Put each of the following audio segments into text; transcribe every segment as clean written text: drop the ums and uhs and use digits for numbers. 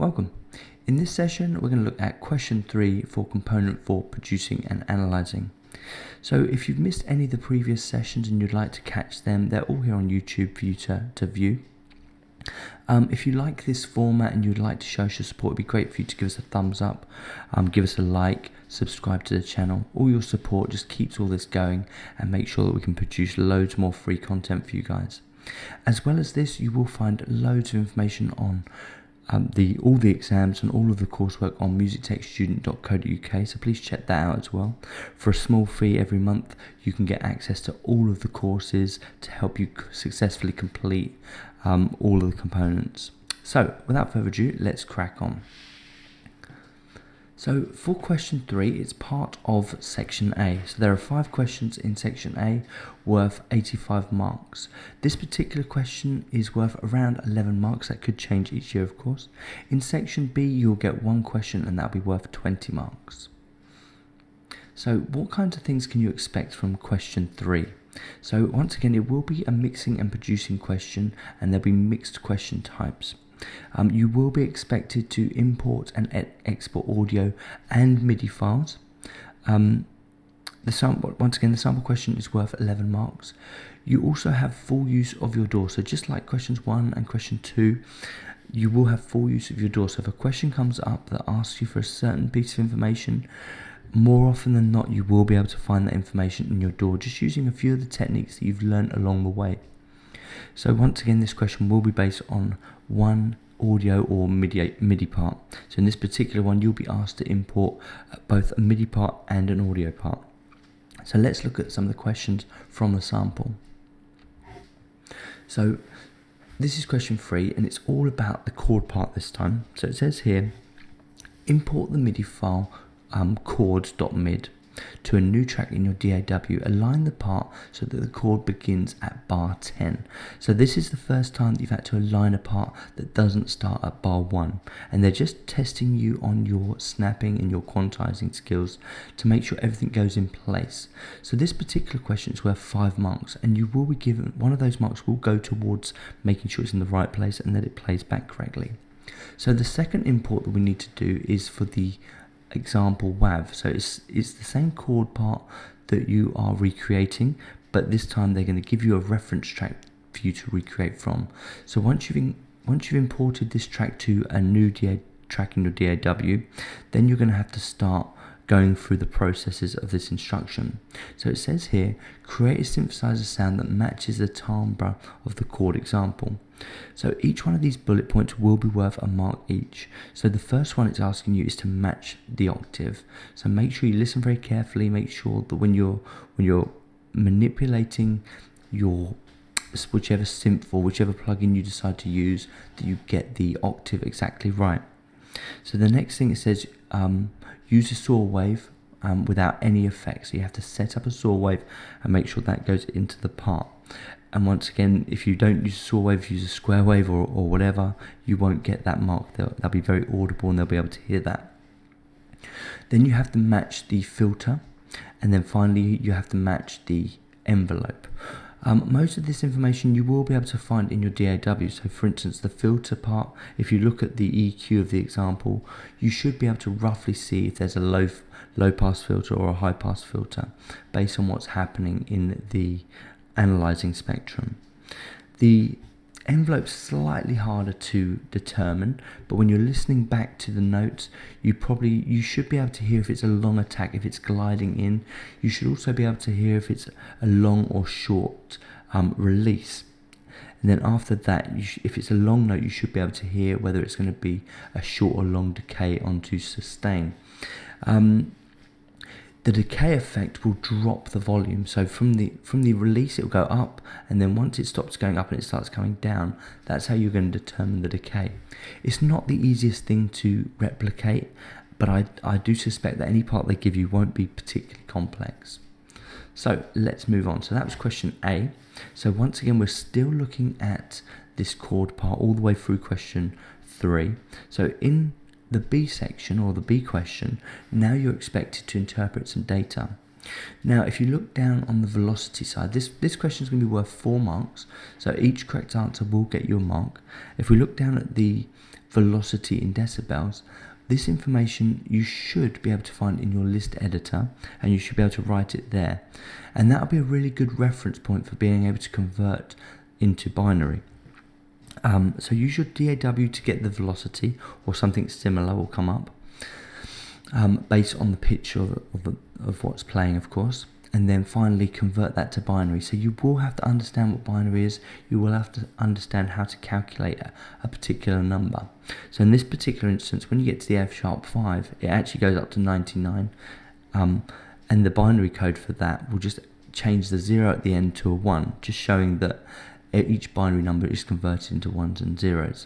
Welcome. In this session, we're going to look at question 3 for component 4, Producing and Analysing. So if you've missed any of the previous sessions and you'd like to catch them, they're all here on YouTube for you to view. If you like this format and you'd like to show us your support, it'd be great for you to give us a thumbs up, give us a like, subscribe to the channel. All your support just keeps all this going and make sure that we can produce loads more free content for you guys. As well as this, you will find loads of information on all the exams and all of the coursework on musictechstudent.co.uk, so please check that out as well. For a small fee every month, you can get access to all of the courses to help you successfully complete all of the components. So without further ado, let's crack on. So for question 3, it's part of section A. So there are 5 questions in section A worth 85 marks. This particular question is worth around 11 marks. That could change each year, of course. In section B, you'll get 1 question and that'll be worth 20 marks. So what kinds of things can you expect from question 3? So once again, it will be a mixing and producing question, and there'll be mixed question types. You will be expected to import and export audio and MIDI files. Once again, the sample question is worth 11 marks. You also have full use of your DAW. So just like questions 1 and question 2, you will have full use of your DAW. So if a question comes up that asks you for a certain piece of information, more often than not, you will be able to find that information in your DAW, just using a few of the techniques that you've learned along the way. So once again, this question will be based on one audio or MIDI part. So in this particular one, you'll be asked to import both a MIDI part and an audio part. So let's look at some of the questions from the sample. So this is question 3, and it's all about the chord part this time. So it says here, import the MIDI file chord.mid to a new track in your DAW. Align the part so that the chord begins at bar 10. So this is the first time that you've had to align a part that doesn't start at bar 1, and they're just testing you on your snapping and your quantizing skills to make sure everything goes in place. So this particular question is worth 5 marks, and you will be given one of those marks will go towards making sure it's in the right place and that it plays back correctly. So the second import that we need to do is for the example WAV. So it's the same chord part that you are recreating, but this time they're going to give you a reference track for you to recreate from. So once you've imported this track to a new track in your DAW, then you're going to have to start going through the processes of this instruction. So it says here, create a synthesizer sound that matches the timbre of the chord example. So each one of these bullet points will be worth a mark each. So the first one it's asking you is to match the octave. So make sure you listen very carefully, make sure that when you're manipulating your whichever synth or whichever plugin you decide to use, that you get the octave exactly right. So the next thing it says, use a saw wave without any effects. So you have to set up a saw wave and make sure that goes into the part. And once again, if you don't use a saw wave, use a square wave or whatever, you won't get that mark. They'll be very audible and they'll be able to hear that. Then you have to match the filter, and then finally you have to match the envelope. Most of this information you will be able to find in your DAW. So for instance, the filter part, if you look at the EQ of the example, you should be able to roughly see if there's a low pass filter or a high pass filter based on what's happening in the analyzing spectrum. The envelope's slightly harder to determine, but when you're listening back to the notes, you should be able to hear if it's a long attack, if it's gliding in. You should also be able to hear if it's a long or short release. And then after that, if it's a long note, you should be able to hear whether it's going to be a short or long decay onto sustain. The decay effect will drop the volume. So from the release, it will go up, and then once it stops going up and it starts coming down, that's how you're going to determine the decay. It's not the easiest thing to replicate, but I do suspect that any part they give you won't be particularly complex. So let's move on. So that was question A. So once again, we're still looking at this chord part all the way through question 3. So in the B section, or the B question, now you're expected to interpret some data. Now, if you look down on the velocity side, this question is going to be worth 4 marks, so each correct answer will get you a mark. If we look down at the velocity in decibels, this information you should be able to find in your list editor, and you should be able to write it there. And that'll be a really good reference point for being able to convert into binary. So use your DAW to get the velocity, or something similar will come up, based on the pitch of what's playing, of course. And then finally convert that to binary. So you will have to understand what binary is. You will have to understand how to calculate a particular number. So in this particular instance, when you get to the F#5, it actually goes up to 99. And the binary code for that will just change the 0 at the end to a 1, just showing that each binary number is converted into 1s and 0s.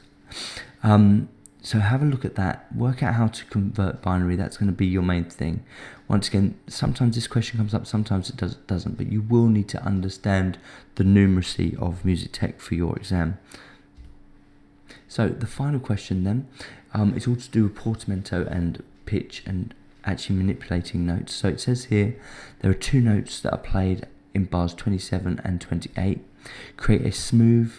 So have a look at that, work out how to convert binary. That's going to be your main thing. Once again, sometimes this question comes up, sometimes it doesn't, but you will need to understand the numeracy of music tech for your exam. So the final question then is all to do with portamento and pitch and actually manipulating notes. So it says here there are two notes that are played in bars 27 and 28. Create a smooth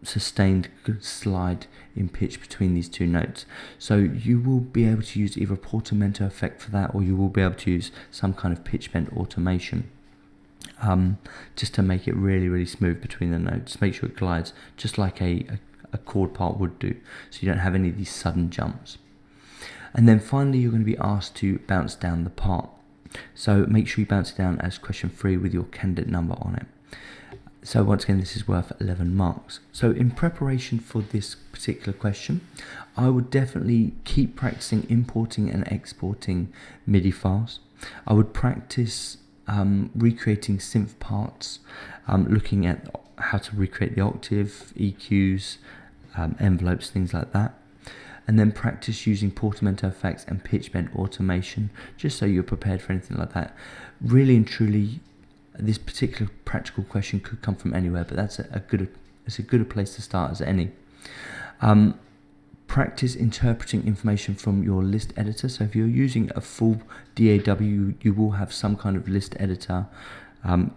sustained slide in pitch between these two notes. So you will be able to use either a portamento effect for that, or you will be able to use some kind of pitch bend automation, just to make it really smooth between the notes. Make sure it glides just like a chord part would do, so you don't have any of these sudden jumps. And then finally you're going to be asked to bounce down the part. So make sure you bounce it down as question 3 with your candidate number on it. So once again, this is worth 11 marks. So in preparation for this particular question, I would definitely keep practicing importing and exporting MIDI files. I would practice recreating synth parts, looking at how to recreate the octave, EQs, envelopes, things like that. And then practice using portamento effects and pitch bend automation, just so you're prepared for anything like that. Really and truly, this particular practical question could come from anywhere, but that's it's a good place to start as any. Practice interpreting information from your list editor. So if you're using a full DAW, you will have some kind of list editor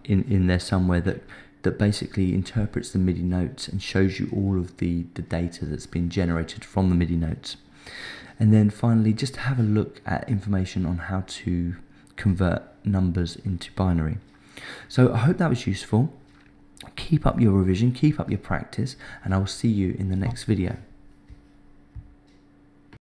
in there somewhere that basically interprets the MIDI notes and shows you all of the data that's been generated from the MIDI notes. And then finally, just have a look at information on how to convert numbers into binary. So I hope that was useful. Keep up your revision, keep up your practice, and I will see you in the next video.